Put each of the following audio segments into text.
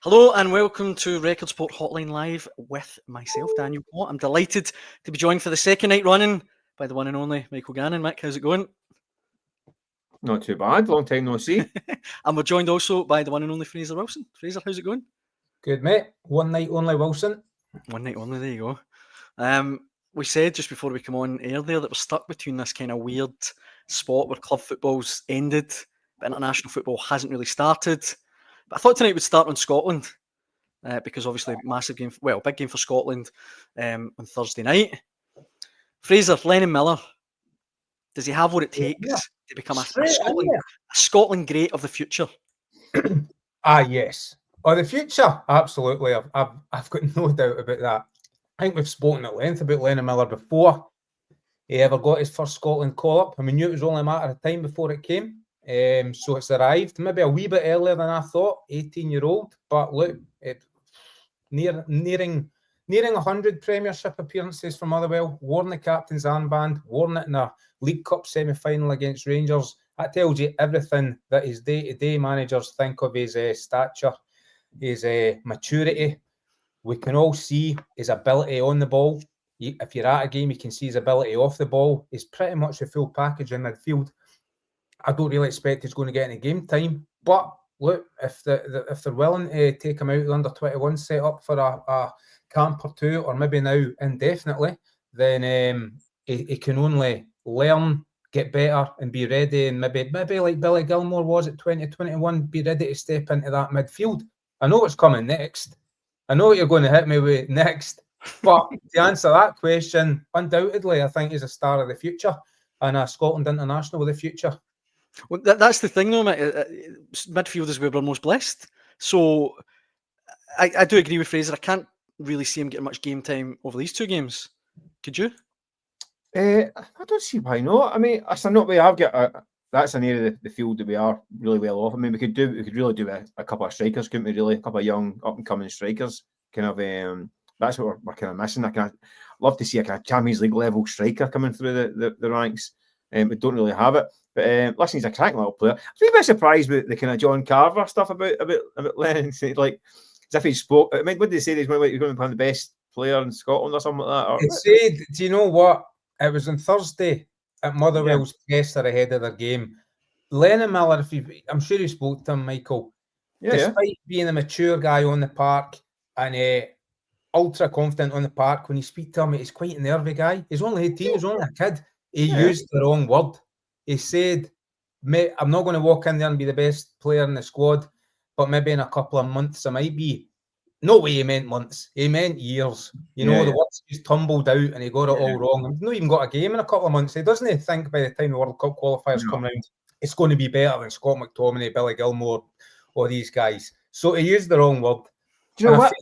Hello and welcome to Record Sport Hotline Live with myself, Daniel Watt. I'm delighted to be joined for the second night running by the one and only Michael Gannon. Mick, how's it going? Not too bad. Long time no see. And we're joined also by the one and only Fraser Wilson. Fraser, how's it going? Good, mate. One night only, Wilson. One night only, there you go. We said just before we come on air there that we're stuck between this kind of weird spot where club football's ended, but international football hasn't really started. But I thought tonight would start on Scotland because obviously big game for Scotland on Thursday night. Fraser, Lennon Miller, does he have what it takes to become a Scotland great of the future? Yes. Or the future, absolutely. I've got no doubt about that. I think we've spoken at length about Lennon Miller before he ever got his first Scotland call-up. And we knew it was only a matter of time before it came. So it's arrived maybe a wee bit earlier than I thought, 18-year-old. But look, nearing 100 Premiership appearances for Motherwell, worn the captain's armband, worn it in a League Cup semi-final against Rangers. That tells you everything that his day-to-day managers think of his stature, his maturity. We can all see his ability on the ball. If you're at a game, you can see his ability off the ball. He's pretty much a full package in midfield. I don't really expect he's going to get any game time. But look, if they're willing to take him out of the under-21 set up for a camp or two, or maybe now indefinitely, then he can only learn, get better and be ready, and maybe like Billy Gilmore was at 2021, be ready to step into that midfield. I know what's coming next. I know what you're going to hit me with next. But to answer that question, undoubtedly, I think he's a star of the future and a Scotland international of the future. Well, that's the thing, though, mate. Midfield is where we're most blessed. So I do agree with Fraser. I can't really see him getting much game time over these two games. Could you? I don't see why not. I mean, that's not way I've got. That's an area of the field that we are really well off. I mean, we could really do a couple of strikers, couldn't we? Really, a couple of young up and coming strikers. Kind of, that's what we're kind of missing. I'd love to see a kind of Champions League level striker coming through the ranks. We don't really have it. But listen, he's a cracking little player. I was a bit surprised with the kind of John Carver stuff about Lennon. Like, as if he spoke. I mean, what did they say? He's going to become the best player in Scotland or something like that? Or, he said, do you know what? It was on Thursday at Motherwell's presser ahead of their game. Lennon Miller, I'm sure you spoke to him, Michael. Despite being a mature guy on the park and ultra confident on the park, when you speak to him, he's quite a nervy guy. He's only 18, he's only a kid. He used the wrong word. He said, mate, I'm not going to walk in there and be the best player in the squad, but maybe in a couple of months I might be. No way he meant months. He meant years. The words just tumbled out and he got it all wrong. He's not even got a game in a couple of months. He doesn't think by the time the World Cup qualifiers come round, it's going to be better than Scott McTominay, Billy Gilmore, or these guys. So he used the wrong word. Do you know what?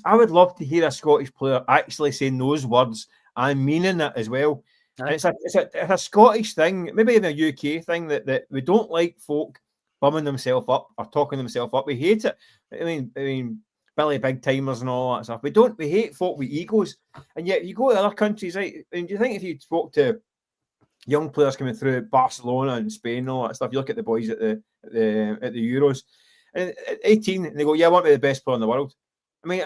I would love to hear a Scottish player actually saying those words and meaning it as well. It's a Scottish thing, maybe even a UK thing, that we don't like folk bumming themselves up or talking themselves up. We hate it. I mean, Billy Big Timers and all that stuff. We hate folk with egos. And yet you go to other countries, right? And do you think if you spoke to young players coming through Barcelona and Spain and all that stuff, you look at the boys at the Euros, and at 18, and they go, "Yeah, I want to be the best player in the world." I mean,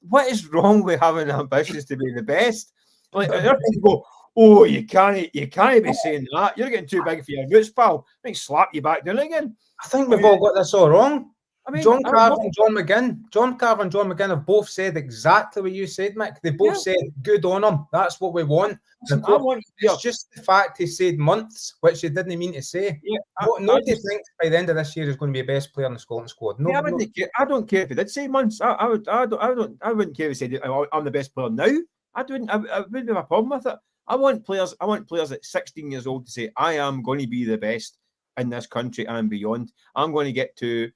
what is wrong with having ambitions to be the best? Like, people go, "Oh, you can't be saying that. You're getting too big for your boots, pal. I think slap you back down again." I think we've all got this all wrong. I mean, John Carver and John McGinn have both said exactly what you said, Mick. They both said, good on them. That's what we want. It's just the fact he said months, which he didn't mean to say. Yeah, nobody thinks by the end of this year he's going to be the best player in the Scotland squad. No, I don't care if he did say months. I wouldn't care if he said I'm the best player now. I wouldn't have a problem with it. I want players at 16 years old to say, I am going to be the best in this country and beyond. I'm going to get to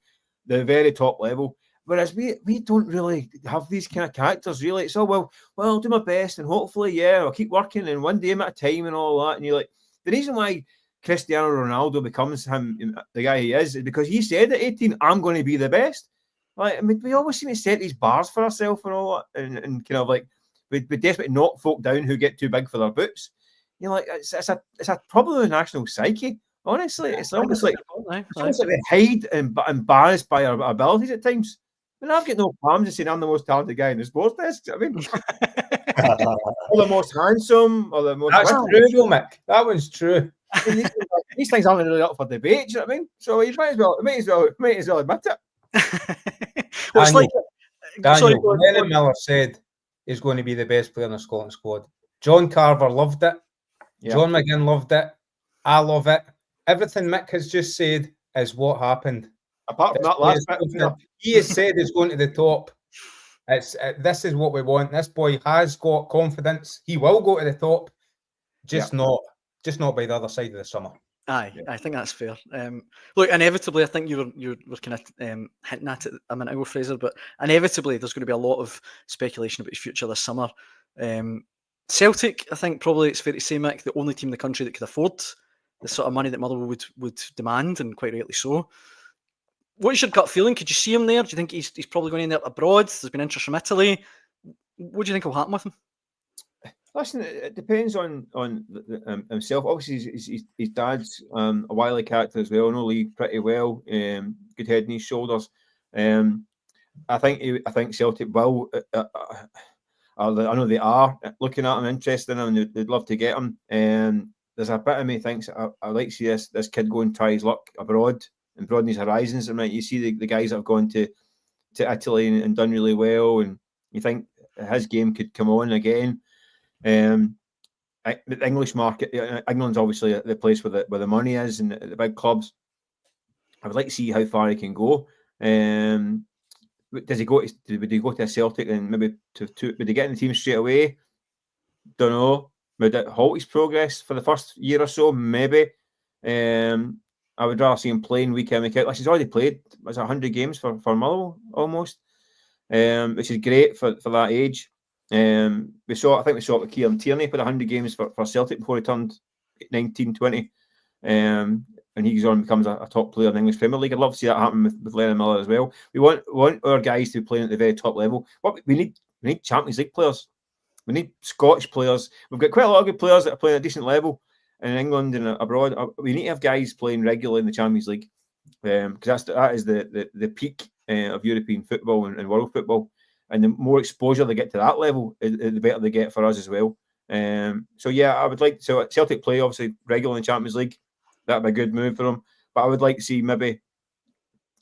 the very top level. Whereas we don't really have these kind of characters, really. It's well, I'll do my best and hopefully, I'll keep working and one day at a time and all that. And you're like, the reason why Cristiano Ronaldo becomes him, the guy he is because he said at 18, I'm going to be the best. Like, I mean, we always seem to set these bars for ourselves and all that, and kind of like we desperately knock folk down who get too big for their boots. You're like, it's a problem with national psyche. Honestly, it's almost like Aye, It's almost like they hide and embarrassed by our abilities at times. I mean, I've got no qualms in saying I'm the most talented guy in the sports desk. I mean, or the most handsome, or the most. That's true, though, Mick. That one's true. I mean, these things aren't really up for debate. You know what I mean? So you might as well admit it. Well, it's like Daniel, Lennon Miller said he's going to be the best player in the Scotland squad. John Carver loved it. Yeah. John McGinn loved it. I love it. Everything Mick has just said is what happened. Apart from that last bit, he has said he's going to the top. This is what we want. This boy has got confidence. He will go to the top, just not by the other side of the summer. Aye, I think that's fair. Look, inevitably, I think you were kind of hinting at it a minute ago, Fraser, but inevitably there's going to be a lot of speculation about his future this summer. Celtic, I think probably it's fair to say, Mick, the only team in the country that could afford the sort of money that Motherwell would demand, and quite rightly so. What's your gut feeling? Could you see him there? Do you think he's probably going in there abroad? There's been interest from Italy. What do you think will happen with him? Listen, it depends on himself. Obviously, his dad's a wily character as well. I know Lee pretty well. Good head and his shoulders. I think Celtic will. I know they are looking at him, interested in him, and they'd love to get him. There's a bit of me thinks I like to see this kid go and try his luck abroad and broaden his horizons. I mean, you see the guys that have gone to Italy and done really well, and you think his game could come on again. The English market, England's obviously the place where the money is, and the big clubs. I would like to see how far he can go. Does he go? Would he go to a Celtic and maybe would he get in the team straight away? Don't know. Would it halt his progress for the first year or so? Maybe. I would rather see him playing week in, week out. Like he's already played, 100 games for Motherwell almost, which is great for that age. I think we saw it with Kieran Tierney, put 100 games for Celtic before he turned 19, 20. And he goes on and becomes a top player in the English Premier League. I'd love to see that happen with Lennon Miller as well. We want our guys to be playing at the very top level. What we need Champions League players. We need Scottish players. We've got quite a lot of good players that are playing at a decent level in England and abroad. We need to have guys playing regularly in the Champions League, because that is the peak of European football and world football. And the more exposure they get to that level, the better they get for us as well. So yeah, I would like Celtic play obviously regularly in the Champions League. That'd be a good move for them. But I would like to see maybe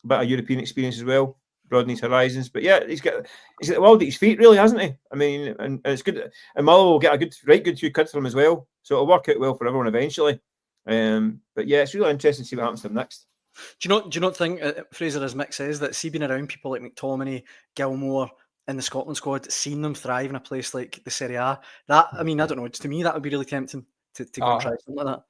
a bit of European experience as well, broaden his horizons. But yeah, he's got the world at his feet, really, hasn't he? I mean, and it's good. And Muller will get a good few cuts for him as well. So it'll work out well for everyone eventually. But yeah, it's really interesting to see what happens to him next. Do you not think, Fraser, as Mick says, that being around people like McTominay, Gilmore in the Scotland squad, seeing them thrive in a place like the Serie A, that, I mean, I don't know, to me that would be really tempting to go and try something like that.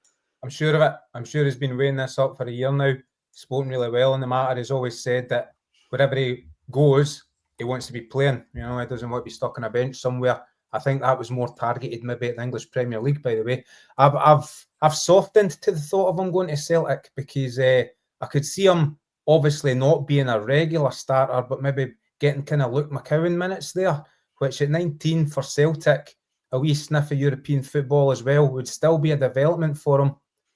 I'm sure of it. I'm sure he's been weighing this up for a year now. Spoken really well on the matter. He's always said that wherever he goes, he wants to be playing. You know, he doesn't want to be stuck on a bench somewhere. I think that was more targeted maybe at the English Premier League, by the way. I've softened to the thought of him going to Celtic because I could see him obviously not being a regular starter, but maybe getting kind of Luke McCowan minutes there, which at 19 for Celtic, a wee sniff of European football as well, would still be a development for him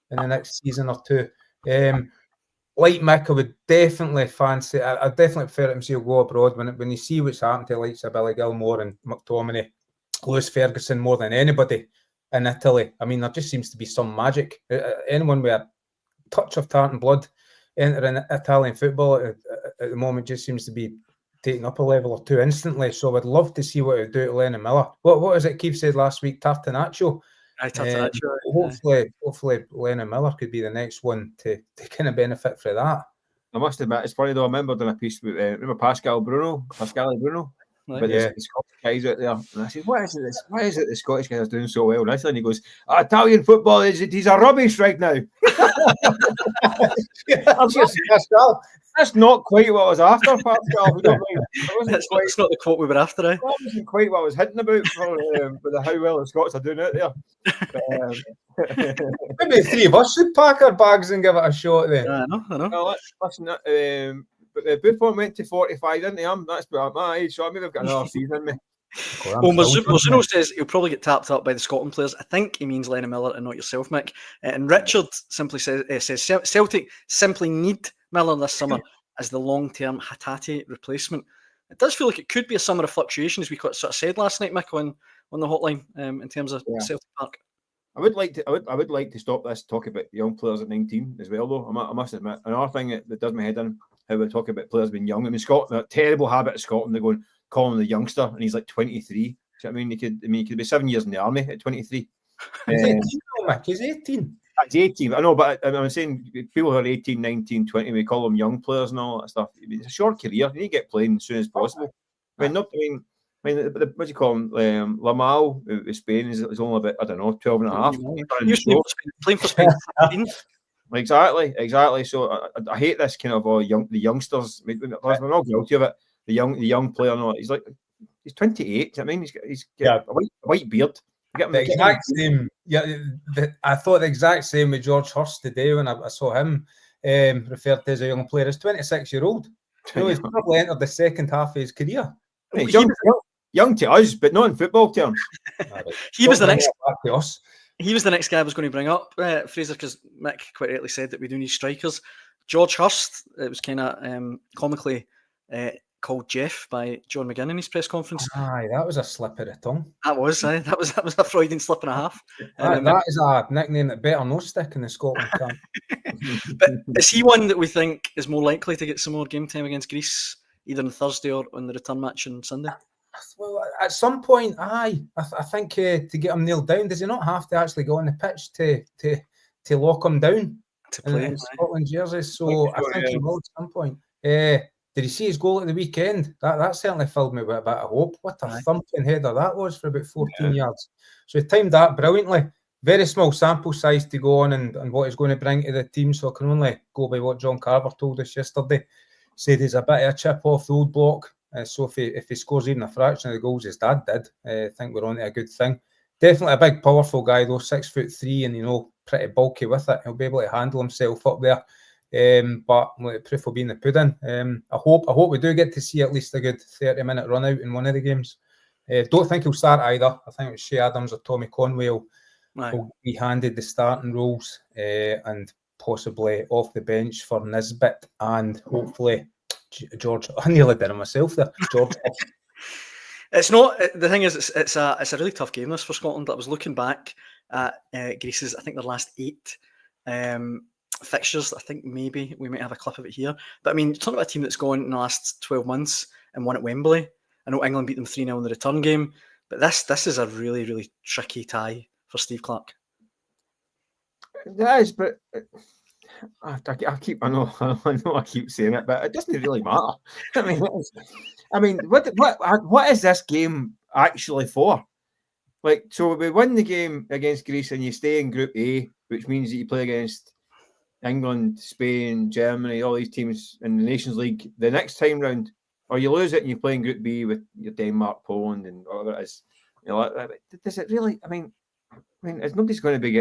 in the next season or two. Like Mick, I would definitely fancy, I definitely prefer him to go abroad when you see what's happened to likes of Billy Gilmore and McTominay, Lewis Ferguson more than anybody in Italy. I mean, there just seems to be some magic. Anyone with a touch of Tartan blood entering Italian football at the moment just seems to be taking up a level or two instantly. So I'd love to see what it would do to Lennon Miller. What is it Keith said last week? Tartanaccio. Hopefully Lennon Miller could be the next one to kind of benefit from that. I must admit, it's funny though. I remember doing a piece with remember Pascal Bruno, but the Scottish guys out there, and I said, "Why is it the Scottish guys are doing so well?" And he goes, "Italian football he's a rubbish right now." That's not quite what I was after, Pascal. It's not the quote we were after. That wasn't quite what I was hinting about with how well the Scots are doing out there. Maybe the three of us should pack our bags and give it a shot then. I know. Well, listen, but Buffon went to 45, didn't he? That's about my age, so maybe I've got another season in me. Well, Mizuno says he'll probably get tapped up by the Scotland players. I think he means Lennon Miller and not yourself, Mick. And Richard simply says Celtic simply need Miller this summer as the long-term Hatate replacement. It does feel like it could be a summer of fluctuation, as we sort of said last night, Mick, on the hotline in terms of Celtic Park. I would like to stop this talk about young players at 19 as well, though. I must admit, another thing that does my head in, how we talk about players being young. I mean, Scotland, a terrible habit of Scotland, they're going, call him the youngster, and he's like 23. Do you know what I mean? He could be 7 years in the army at 23. He's 18, Mick. He's 18. He's 18. I know, but I'm saying people who are 18, 19, 20, we call them young players and all that stuff. I mean, it's a short career. You need to get playing as soon as possible. I mean, what do you call him? Lamal with Spain is only about, I don't know, 12 and a half. Playing for Spain. Exactly. So I hate this kind of the youngsters. We're not guilty of it. The young player, no, he's 28. I mean, he's got a white beard. The exact same. Yeah, I thought the exact same with George Hurst today when I saw him referred to as a young player. He's 26-year-old. You know, he's probably entered the second half of his career. Hey, young to us, but not in football terms. He was the next. He was the next guy I was going to bring up, Fraser, because Mick quite rightly said that we do need strikers. George Hurst, it was kind of comically called Jeff by John McGinn in his press conference. Aye, that was a slip of the tongue. That was a Freudian slip and a half. That is a nickname that better no stick in the Scotland camp. But is he one that we think is more likely to get some more game time against Greece, either on Thursday or on the return match on Sunday? Well, at some point, aye. I think to get him nailed down, does he not have to actually go on the pitch to lock him down to play in Scotland jersey? So I think he will at some point. Did he see his goal at the weekend? That certainly filled me with a bit of hope. What a thumping header that was for about 14 yards. So he timed that brilliantly. Very small sample size to go on and what he's going to bring to the team. So I can only go by what John Carver told us yesterday. Said he's a bit of a chip off the old block. So if he scores even a fraction of the goals his dad did, I think we're on to a good thing. Definitely a big, powerful guy though, 6'3", and pretty bulky with it. He'll be able to handle himself up there. But the proof will be in the pudding. I hope we do get to see at least a good 30-minute run out in one of the games. Don't think he'll start either. I think it's Shea Adams or Tommy Conway will be handed the starting roles and possibly off the bench for Nisbet and hopefully George. I nearly did it myself there. George. It's not. The thing is, it's a really tough game this for Scotland. I was looking back at Greece's, I think their last 8 fixtures. I think maybe we might have a clip of it here. But I mean, talking about a team that's gone in the last 12 months and won at Wembley. I know England beat them 3-0 in the return game, but this is a really, really tricky tie for Steve Clarke. It is, but I know I keep saying it, but it doesn't really matter. I mean, what is this game actually for? Like, so we win the game against Greece and you stay in Group A, which means that you play against England, Spain, Germany, all these teams in the Nations League the next time round, or you lose it and you play in Group B with your Denmark, Poland, and whatever it is. Does it really? I mean, nobody's going to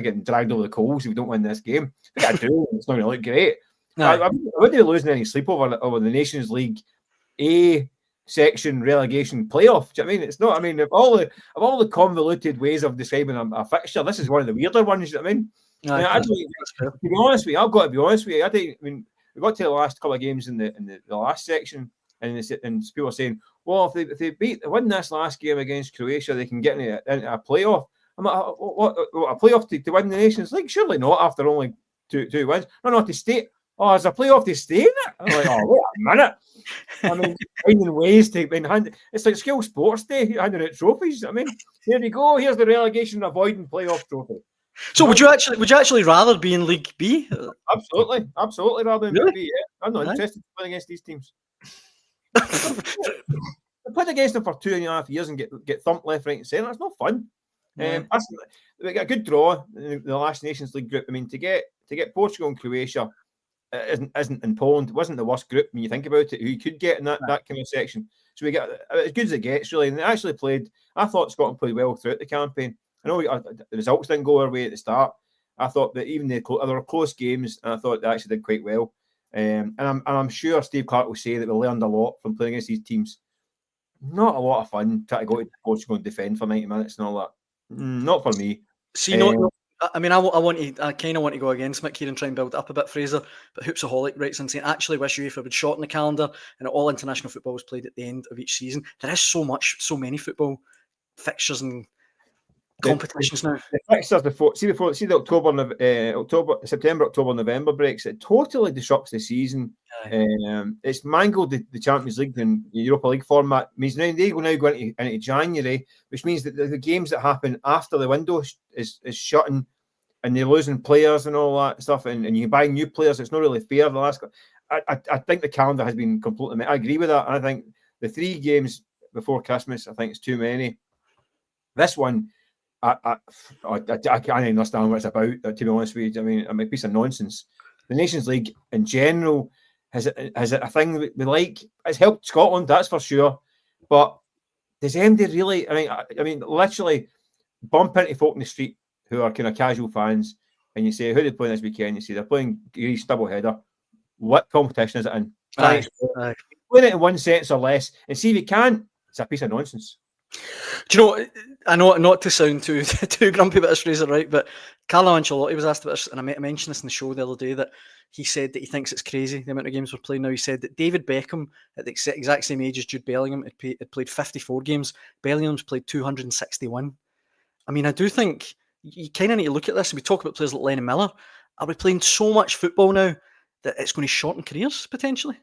get dragged over the coals if we don't win this game. It's not going to look great. No. I wouldn't be losing any sleep over the Nations League A section relegation playoff. Do you know what I mean? It's not. I mean, of all the convoluted ways of describing a fixture, this is one of the weirder ones. Do you know what I mean? To be honest with you, I've got to be honest with you. I mean, we got to the last couple of games in the last section, and people are saying, well, if they win this last game against Croatia, they can get into a playoff. I'm like, what a playoff to win the Nations League? Surely not after only two wins. No, to stay. Oh, there's a playoff to stay in it? I'm like, oh, wait a minute. I mean, finding ways to it's like Skill Sports Day, handing out trophies. I mean, here we go. Here's the relegation avoiding playoff trophy. So would you actually rather be in League B? Absolutely rather than League B. Yeah. I'm not interested in playing against these teams. I played against them for 2.5 years and get thumped left, right, and centre. It's not fun. We got a good draw in the last Nations League group. I mean, to get Portugal and Croatia isn't in Poland. It wasn't the worst group when you think about it. Who you could get in that kind of section. So we got as good as it gets really. And they actually played. I thought Scotland played well throughout the campaign. I know the results didn't go our way at the start. I thought that even there were close games, and I thought they actually did quite well. And I'm sure Steve Clarke will say that we learned a lot from playing against these teams. not a lot of fun trying to go to Portugal and defend for 90 minutes and all that. Not for me. See, I mean, I kind of want to go against Mick here and try and build it up a bit, Fraser. But Hoopsaholic writes in saying, actually wish UEFA would shorten the calendar and all international football was played at the end of each season. There is so many football fixtures and competitions now. The fixtures before the September, October, November breaks, it totally disrupts the season. It's mangled the Champions League and the Europa League format. Means now they go into January, which means that the games that happen after the window is shutting, and they're losing players and all that stuff, and you buy new players. It's not really fair. I think the calendar has been completely. I agree with that. I think the 3 games before Christmas, I think it's too many. This one, I can't understand what it's about. To be honest with you, I mean, I'm a piece of nonsense. The Nations League in general has a thing we like. It's helped Scotland, that's for sure. But does MD really? I mean, literally bump into folk in the street who are kind of casual fans, and you say, "Who are they playing this weekend?" You say they're playing Greece double header. What competition is it in? Aye. Playing it in 1 sentence or less, and see if you can. It's a piece of nonsense. Do you know, I know not to sound too grumpy about this, Fraser, right? But Carlo Ancelotti was asked about this, and I mentioned this in the show the other day, that he said that he thinks it's crazy the amount of games we're playing now. He said that David Beckham, at the exact same age as Jude Bellingham, had played 54 games. Bellingham's played 261. I mean, I do think you kind of need to look at this. We talk about players like Lennon Miller. Are we playing so much football now that it's going to shorten careers, potentially?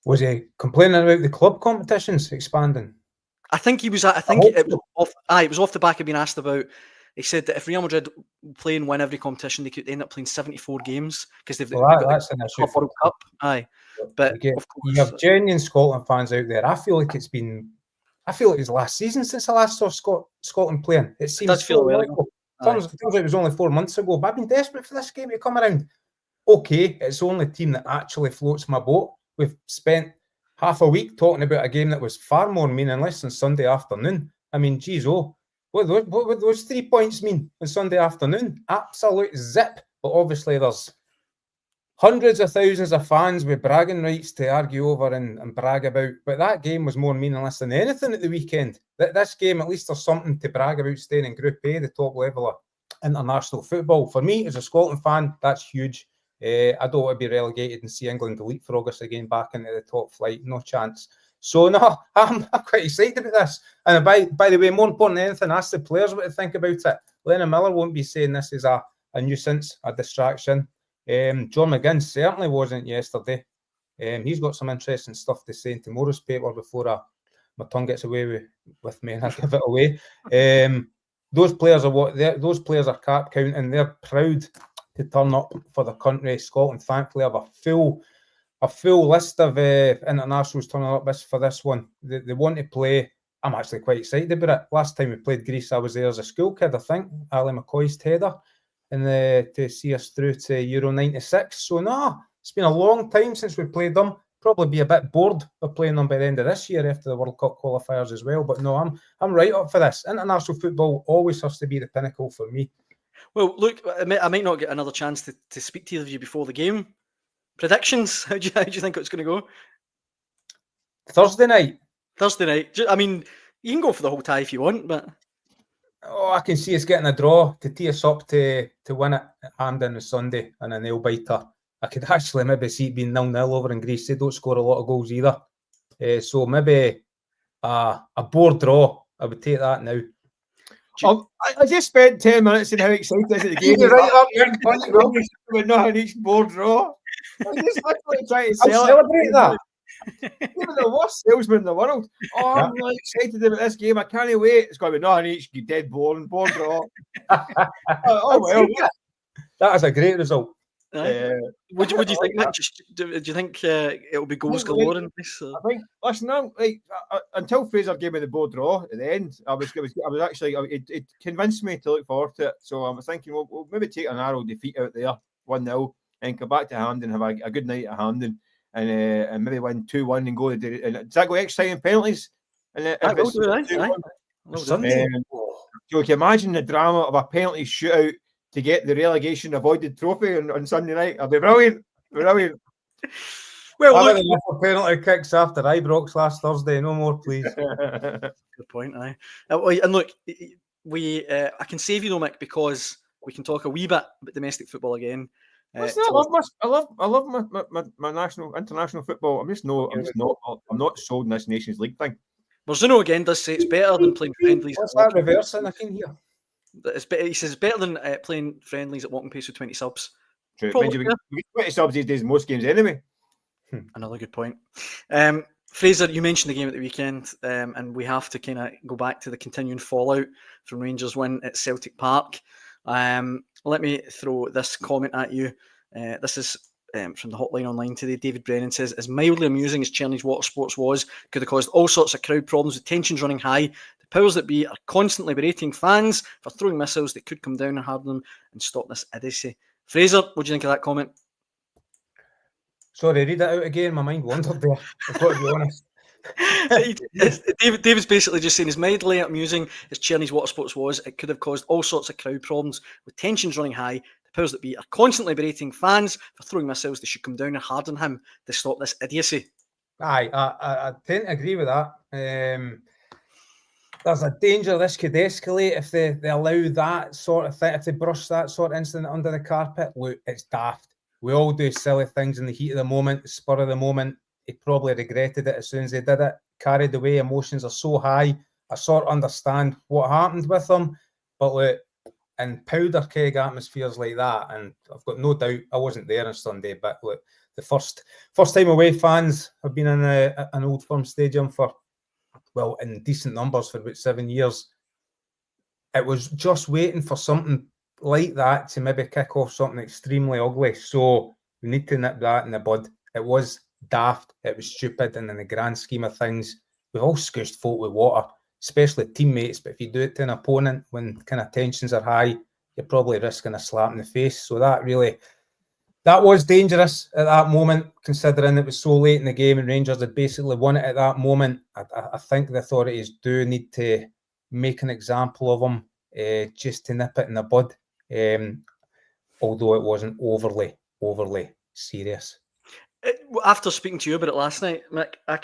Was he complaining about the club competitions expanding? I think he was. It was off the back of being asked about. He said that if Real Madrid play and win every competition, they could end up playing 74 games because they've got the Club World Cup. Aye, but of course, you have genuine Scotland fans out there. I feel like it was last season since I last saw Scotland playing. It seems feel a while ago. Turns out it was only 4 months ago, but I've been desperate for this game to come around. Okay, it's the only team that actually floats my boat. We've spent half a week talking about a game that was far more meaningless than Sunday afternoon. I mean, geez, what would those 3 points mean on Sunday afternoon? Absolute zip. But obviously there's hundreds of thousands of fans with bragging rights to argue over and brag about. But that game was more meaningless than anything at the weekend. This game, at least there's something to brag about staying in Group A, the top level of international football. For me, as a Scotland fan, that's huge. I don't want to be relegated and see England leapfrog us again back into the top flight. No chance. So no, I'm quite excited about this. And by the way, more important than anything, ask the players what to think about it. Lennon Miller won't be saying this is a nuisance, a distraction. John McGinn certainly wasn't yesterday. He's got some interesting stuff to say in tomorrow's paper before my tongue gets away with me and I give it away. Those players are cap counting. They're proud to turn up for the country. Scotland, thankfully, have a full list of internationals turning up for this one. They want to play. I'm actually quite excited about it. Last time we played Greece, I was there as a school kid, I think. Ali McCoy's header, and to see us through to Euro 96. So no, it's been a long time since we played them. Probably be a bit bored of playing them by the end of this year after the World Cup qualifiers as well. But no, I'm right up for this. International football always has to be the pinnacle for me. Well, look, I might not get another chance to speak to either of you before the game. Predictions? How do you think it's going to go? Thursday night. I mean, you can go for the whole tie if you want, but I can see us getting a draw to tee us up to win it at Hampden on Sunday and a nail biter. I could actually maybe see it being 0-0 over in Greece. They don't score a lot of goals either. So maybe a board draw. I would take that now. I just spent 10 minutes in how excited I was at the game. You're right up there. We're not an each board draw. I just literally trying to celebrate that. Even the worst salesman in the world. I'm really excited about this game. I can't wait. It's going to be not an each dead board draw. Well. That is a great result. What do you think, Matt? Do you think it'll be goals galore in this? I think. Listen, until Fraser gave me the board draw at the end, it convinced me to look forward to it. So I was thinking, we'll maybe take a narrow defeat out there, 1-0, and come back to Hampden, have a good night at Hampden, and maybe win 2-1 and go to. Does that go extra time and penalties? And so you can imagine the drama of a penalty shootout to get the relegation avoided trophy on Sunday night. It'll be brilliant. Well, I've look, had enough of penalty kicks after Ibrox last Thursday. No more, please. good point, aye. And look, I can save you though, Mick, because we can talk a wee bit about domestic football again. Listen, I love my international football. I'm not sold in this Nations League thing. Marzuno again does say it's better than playing friendlies. What's that reversing? I can hear. He says it's better than playing friendlies at walking pace with 20 subs. True. Probably, We get 20 subs these days in most games anyway. Another good point. Fraser, you mentioned the game at the weekend, and we have to kind of go back to the continuing fallout from Rangers' win at Celtic Park. Let me throw this comment at you. This is from the Hotline online today. David Brennan says, as mildly amusing as Chelsea's water sports was, could have caused all sorts of crowd problems with tensions running high. The powers that be are constantly berating fans for throwing missiles that could come down and harden them and stop this idiocy. Fraser, what do you think of that comment? Sorry, read it out again. My mind wandered there. I've got to be honest. David's basically just saying, as mildly amusing as Chelsea's water sports was, it could have caused all sorts of crowd problems with tensions running high. The powers that be are constantly berating fans for throwing missiles that should come down and harden him to stop this idiocy. Aye, I tend to agree with that. There's a danger this could escalate if they allow that sort of thing, if they brush that sort of incident under the carpet. Look, it's daft. We all do silly things in the heat of the moment, the spur of the moment. He probably regretted it as soon as he did it. Carried away, emotions are so high. I sort of understand what happened with him, but look, in powder keg atmospheres like that, and I've got no doubt I wasn't there on Sunday, but look, the first time away fans have been in an Old Firm stadium for, well, in decent numbers for about 7 years. It was just waiting for something like that to maybe kick off something extremely ugly. So we need to nip that in the bud. It was daft, it was stupid, and in the grand scheme of things, we've all squished folk with water, especially teammates. But if you do it to an opponent when kind of tensions are high, you're probably risking a slap in the face. So that was dangerous at that moment, considering it was so late in the game and Rangers had basically won it at that moment. I think the authorities do need to make an example of him, just to nip it in the bud, although it wasn't overly serious. After speaking to you about it last night, Mick, I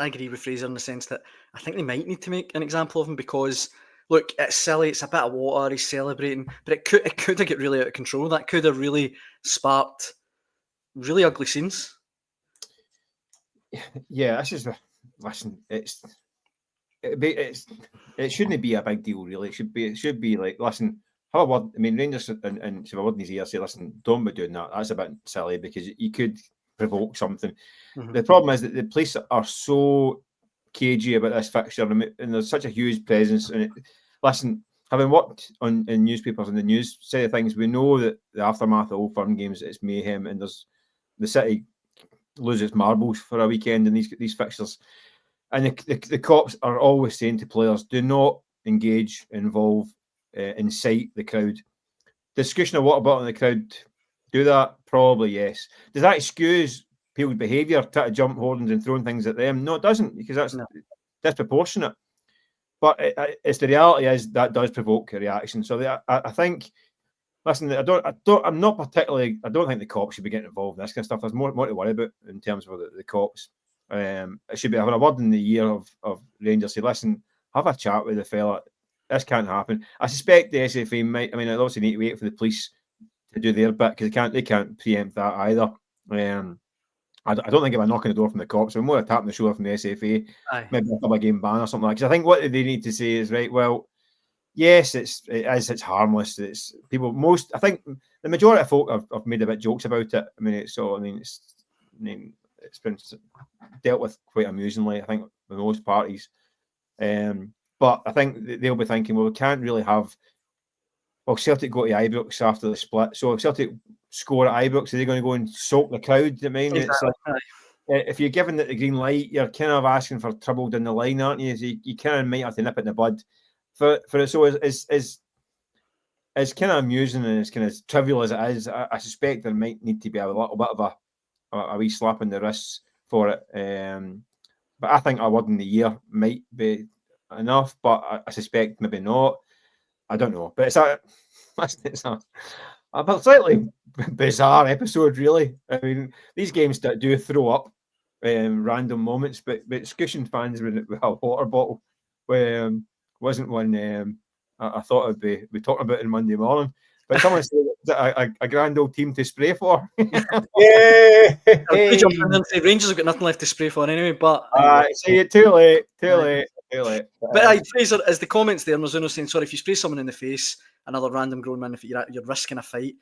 agree with Fraser in the sense that I think they might need to make an example of him because, look, it's silly, it's a bit of water, he's celebrating, but it could have got really out of control. That could have really sparked really ugly scenes. Yeah, this is listen. It shouldn't be a big deal, really. It should be like, listen, have a word. I mean, Rangers and if a word in his ear, say, listen, don't be doing that. That's a bit silly because you could provoke something. Mm-hmm. The problem is that the police are so cagey about this fixture, and there's such a huge presence. And listen, having worked in newspapers and the news side of things, we know that the aftermath of Old Firm games, it's mayhem, and there's the city loses its marbles for a weekend in these fixtures. And the cops are always saying to players, do not engage, involve, incite the crowd. Discussion of what about in the crowd, do that? Probably yes. Does that excuse people's behaviour, try to jump hoardings and throwing things at them? No, it doesn't, because that's disproportionate. But it's the reality is that does provoke a reaction. So I think, listen, I don't think the cops should be getting involved in this kind of stuff. There's more to worry about in terms of the cops. It should be having a word in the ear of Rangers. Say, listen, have a chat with the fella. This can't happen. I suspect the SFA might. I mean, I obviously need to wait for the police to do their bit because they can't preempt that either. I don't think if I knock on the door from the cops, I'm more a tap on the shoulder from the SFA, maybe a couple of game ban or something like that. Because I think what they need to say is, right, well, yes, it's harmless. It's people. I think the majority of folk have made a bit jokes about it. I mean, it's been dealt with quite amusingly, I think, with most parties. But I think they'll be thinking, well, we can't really have. Well, Celtic go to Ibrox after the split, so if Celtic score at Ibrox, are they going to go and soak the crowd? I mean, exactly. If you're giving it the green light, you're kind of asking for trouble down the line, aren't you? So you kind of might have to nip it in the bud. For it, so as kind of amusing and as kind of trivial as it is, I suspect there might need to be a little bit of a wee slap in the wrists for it. But I think a word in the ear might be enough, but I suspect maybe not. I don't know. But a slightly bizarre episode, really. I mean, these games do throw up random moments, but Scotian fans with a water bottle wasn't one I thought I'd be talking about in Monday morning. But someone said that a grand old team to spray for. Yeah. Rangers have got nothing left to spray for anyway. But see, too late. But Fraser, as the comments there, Mizuno saying, sorry, if you spray someone in the face, another random grown man, if you're risking a fight,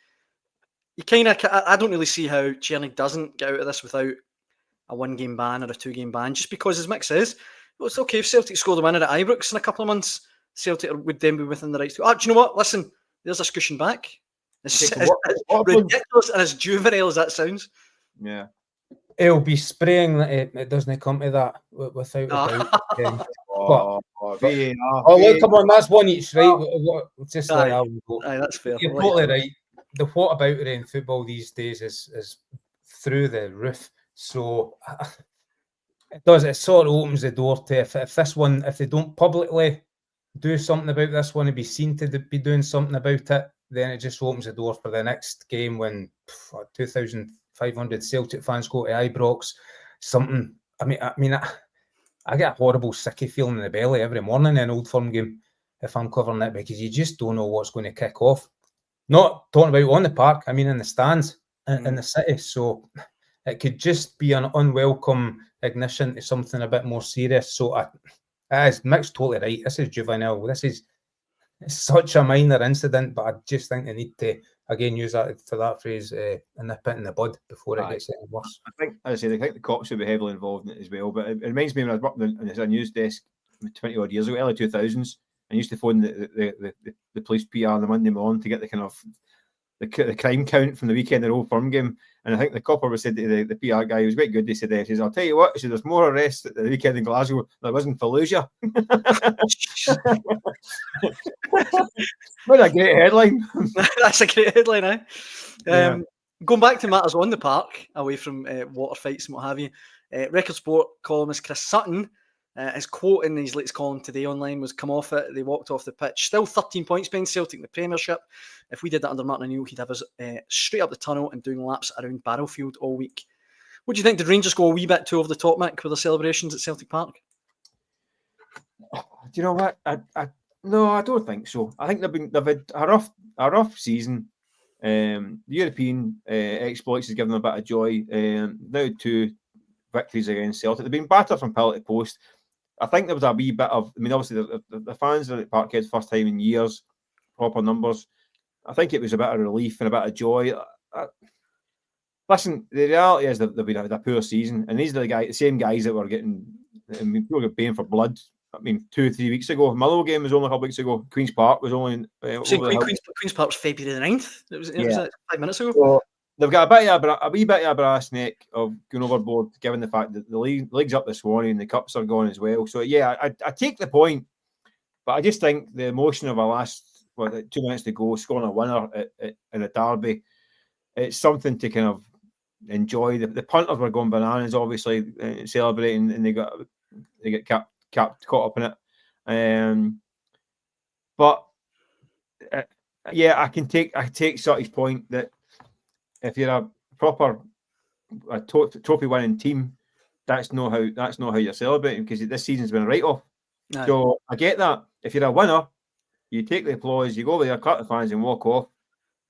you kind of, I don't really see how Cherny doesn't get out of this without a 1-game ban or a 2-game ban, just because, as Mick says, well, it's okay if Celtic scored a winner at Ibrox in a couple of months, Celtic would then be within the rights to, do you know what? Listen, there's a cushion back. It's ridiculous and as juvenile as that sounds. Yeah. It'll be spraying that it doesn't come to that without a doubt. Look, come on, that's one each, right? Just let that one go. That's fair. You're totally right. The what about it in football these days is through the roof. So it sort of opens the door to if they don't publicly do something about this one and be seen to be doing something about it, then it just opens the door for the next game when 2,500 Celtic fans go to Ibrox. Something. I mean, I get a horrible sicky feeling in the belly every morning in an Old Firm game if I'm covering it, because you just don't know what's going to kick off. Not talking about on the park, I mean in the stands in the city. So it could just be an unwelcome ignition to something a bit more serious. So as Mick's totally right, this is juvenile. It's such a minor incident, but I just think they need to again use that phrase and nip it in the bud before it gets any worse. I think the cops would be heavily involved in it as well. But it reminds me when I was working as a news desk 20 odd years ago, early 2000s. I used to phone the police PR on the Monday morning to get the kind of the crime count from the weekend in Old Firm game. And I think the copper was said to the PR guy, who was quite good, he said, I'll tell you what, he said, there's more arrests at the weekend in Glasgow than there was in Fallujah. What a great headline. That's a great headline, eh? Yeah. Going back to matters on the park, away from water fights and what have you, Record Sport columnist Chris Sutton, his quote in his latest column today online was, come off it, they walked off the pitch. Still 13 points behind Celtic in the Premiership. If we did that under Martin O'Neill, he'd have us straight up the tunnel and doing laps around Barrowfield all week. What do you think? Did Rangers go a wee bit too over the top, Mick, with their celebrations at Celtic Park? Do you know what? No, I don't think so. I think they've had a rough season. The European exploits has given them a bit of joy. Now 2 victories against Celtic. They've been battered from pillar to post. I think there was a wee bit of, obviously the fans are at Parkhead first time in years, proper numbers. I think it was a bit of relief and a bit of joy. Listen, the reality is that they've been had a poor season, and these are the same guys that were getting, people were paying for blood. 2 or 3 weeks ago. Motherwell game was only a couple weeks ago. Queen's Park was only. Queen's Park was February the 9th. It was 5 minutes ago. So they've got a wee bit of a brass neck of going overboard, given the fact that the league's up this morning and the cups are gone as well. So yeah, I take the point, but I just think the emotion of a last 2 minutes to go, scoring a winner in a derby, it's something to kind of enjoy. The punters were going bananas, obviously celebrating, and they get caught up in it. But yeah, I take Sutty's point that if you're a proper trophy winning team, that's not how you're celebrating, because this season's been a write-off. No. So I get that. If you're a winner, you take the applause, you go over there, cut the fans, and walk off,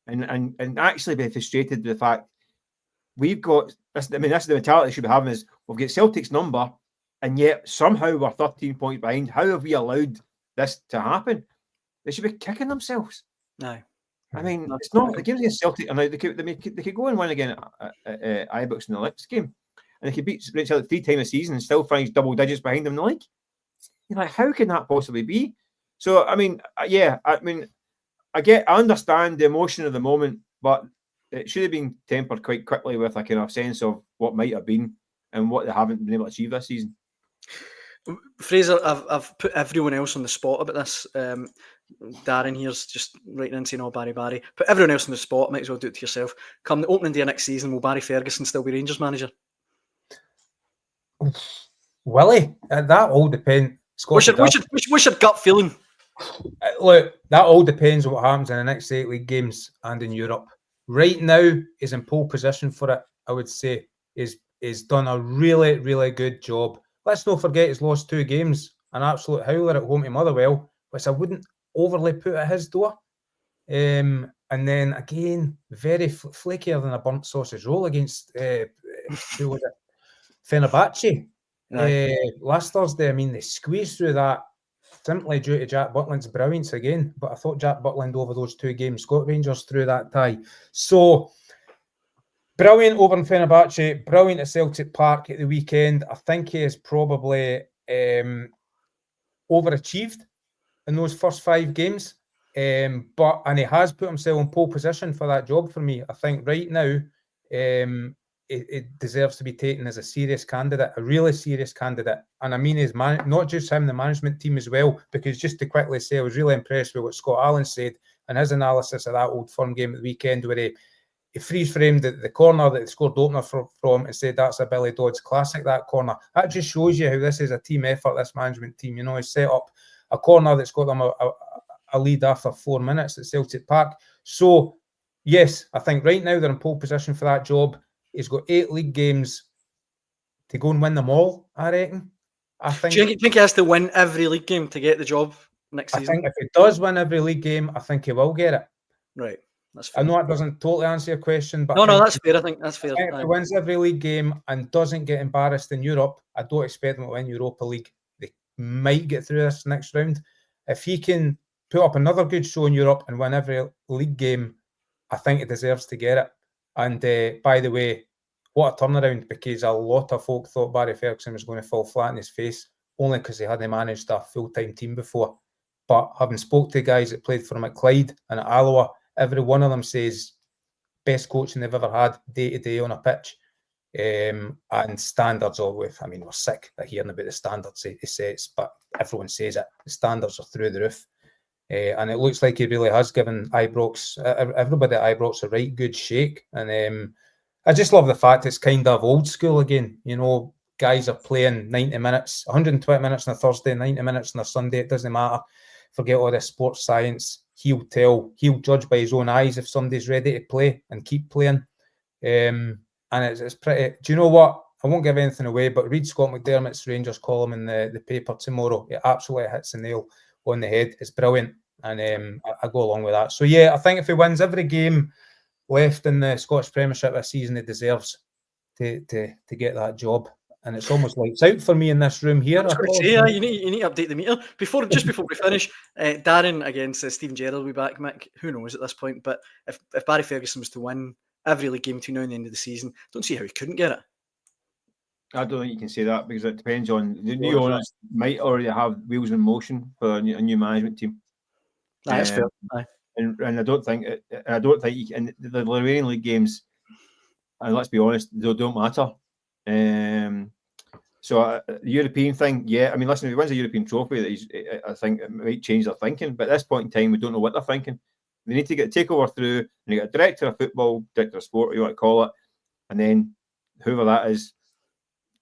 and actually be frustrated with the fact we've got this. I mean, that's the mentality they should be having, is we've got Celtic's number, and yet somehow we're 13 points behind. How have we allowed this to happen? They should be kicking themselves. No. I mean, it's not. It gives you Celtic, and they could go and win again at Ibrox in the next game, and they could beat Celtic 3 times a season and still finish double digits behind them in the league. You're like, how can that possibly be? So, I mean, yeah, I understand the emotion of the moment, but it should have been tempered quite quickly with a kind of sense of what might have been and what they haven't been able to achieve this season. Fraser, I've put everyone else on the spot about this. Darren here's just writing in saying, Barry. Put everyone else on the spot, might as well do it to yourself. Come the opening day of next season, will Barry Ferguson still be Rangers manager? Will he? That all depends. What's your gut feeling? Look, that all depends on what happens in the next 8 league games and in Europe. Right now, he's in pole position for it. I would say he's done a really, really good job. Let's not forget he's lost 2 games, an absolute howler at home to Motherwell, which I wouldn't overly put at his door. And then again, very flakier than a burnt sausage roll against who was it? Fenerbahce last Thursday. I mean, they squeezed through that simply due to Jack Butland's brilliance again. But I thought Jack Butland over those 2 games got Rangers through that tie. So brilliant over in Fenerbahce, brilliant at Celtic Park at the weekend. I think he is probably overachieved in those first 5 games. And he has put himself in pole position for that job for me. I think right now it deserves to be taken as a serious candidate, a really serious candidate. And I mean, not just him, the management team as well, because just to quickly say, I was really impressed with what Scott Allen said and his analysis of that Old Firm game at the weekend, where he freeze-framed the corner that they scored opener from and said that's a Billy Dodds classic, that corner. That just shows you how this is a team effort, this management team. You know, he set up a corner that's got them a lead after 4 minutes at Celtic Park. So, yes, I think right now they're in pole position for that job. He's got 8 league games to go and win them all, I reckon. Do you think he has to win every league game to get the job next season? I think if he does win every league game, I think he will get it. Right. That's fair. I know that doesn't totally answer your question, but no, that's fair. I think that's fair. If he wins every league game and doesn't get embarrassed in Europe, I don't expect him to win Europa League. They might get through this next round. If he can put up another good show in Europe and win every league game, I think he deserves to get it. And by the way, what a turnaround, because a lot of folk thought Barry Ferguson was going to fall flat in his face, only because he hadn't managed a full-time team before. But having spoke to guys that played for him at Clyde and at Alloa, every one of them says best coaching they've ever had day-to-day on a pitch. And standards always, I mean, we're sick of hearing about the standards he sets, but everyone says it. The standards are through the roof. And it looks like he really has given Ibrox, everybody at Ibrox, a right good shake. And I just love the fact it's kind of old school again. You know, guys are playing 90 minutes, 120 minutes on a Thursday, 90 minutes on a Sunday. It doesn't matter. Forget all this sports science. He'll judge by his own eyes if somebody's ready to play and keep playing. And it's pretty. Do you know what? I won't give anything away, but read Scott McDermott's Rangers column in the paper tomorrow. It absolutely hits the nail on the head. It's brilliant. And I go along with that. So, yeah, I think if he wins every game left in the Scottish Premiership this season, he deserves to get that job. And it's almost lights out for me in this room here. You need to update the meter. Before we finish, Darren against Stephen Gerrard will be back, Mick. Who knows at this point? But if Barry Ferguson was to win every league game between now and the end of the season, I don't see how he couldn't get it. I don't think you can say that, because it depends on the new owners might already have wheels in motion for a new management team. That's fair. And I don't think you can, the Lorraine League games, and let's be honest, they don't matter. So the European thing, yeah. I mean, listen, if he wins a European trophy, I think it might change their thinking. But at this point in time, we don't know what they're thinking. They need to get a takeover through, and you get a director of football, director of sport, what you want to call it, and then whoever that is,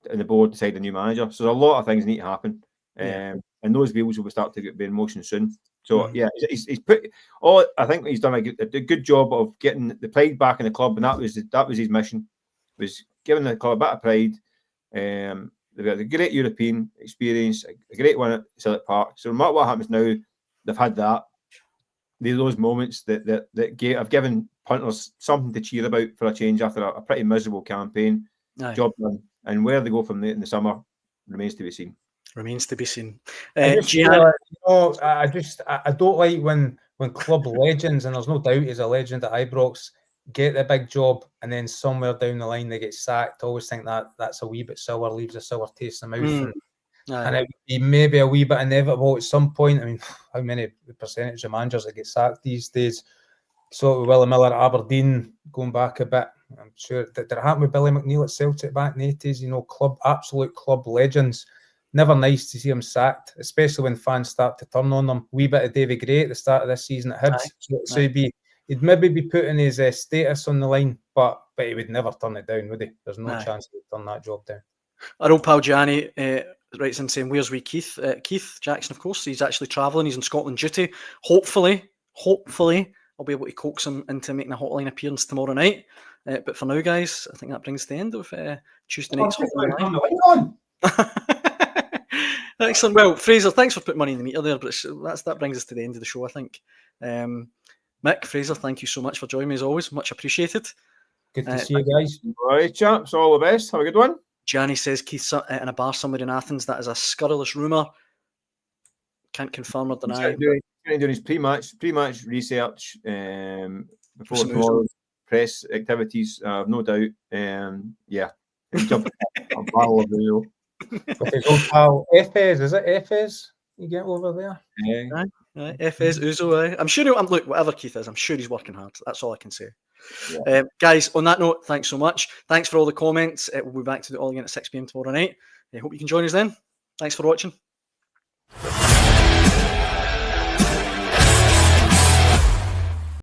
and the board decide a new manager. So a lot of things need to happen, and those wheels will start to get in motion soon. So yeah, he's put all. I think he's done a good job of getting the pride back in the club, and that was his mission, was giving the club a bit of pride. They've got a great European experience, a great one at Celtic Park. So no matter what happens now, they've had that. Those moments that have given punters something to cheer about for a change after a pretty miserable campaign. Job done. And where they go from there in the summer remains to be seen. I don't like when club legends, and there's no doubt he's a legend at Ibrox, get the big job and then somewhere down the line they get sacked. I always think that's a wee bit sour, leaves a sour taste in the mouth. And it would be maybe a wee bit inevitable at some point. I mean, how many percentage of managers that get sacked these days? So with Willie Miller at Aberdeen, going back a bit, I'm sure that happened with Billy McNeil at Celtic back in the 80s, you know, absolute club legends. Never nice to see him sacked, especially when fans start to turn on them. Wee bit of Davy Gray at the start of this season at Hibs. So he'd maybe be putting his status on the line, but he would never turn it down, would he? There's no chance he'd turn that job down. Our old pal Gianni writes in saying, "Where's wee Keith? Keith Jackson, of course. He's actually travelling. He's on Scotland duty. Hopefully, I'll be able to coax him into making a Hotline appearance tomorrow night. But for now, guys, I think that brings the end of Tuesday night's Hotline Live." Excellent. Well, Fraser, thanks for putting money in the meter there, but that brings us to the end of the show, I think. Mick, Fraser, thank you so much for joining me as always. Much appreciated. Good to see you guys. All right, chaps. All the best. Have a good one. Gianni says Keith's in a bar somewhere in Athens. That is a scurrilous rumour. Can't confirm or deny. He's doing his pre-match research before tomorrow's press activities. No doubt. Yeah. He's jumping a barrel of the With his old pal Efes, is it Efes? You get over there? Yeah. Efes, Uzo. I'm sure look, whatever Keith is, I'm sure he's working hard. That's all I can say. Yeah. Guys, on that note, thanks so much. Thanks for all the comments. We'll be back to do it all again at 6 p.m. tomorrow night. I hope you can join us then. Thanks for watching.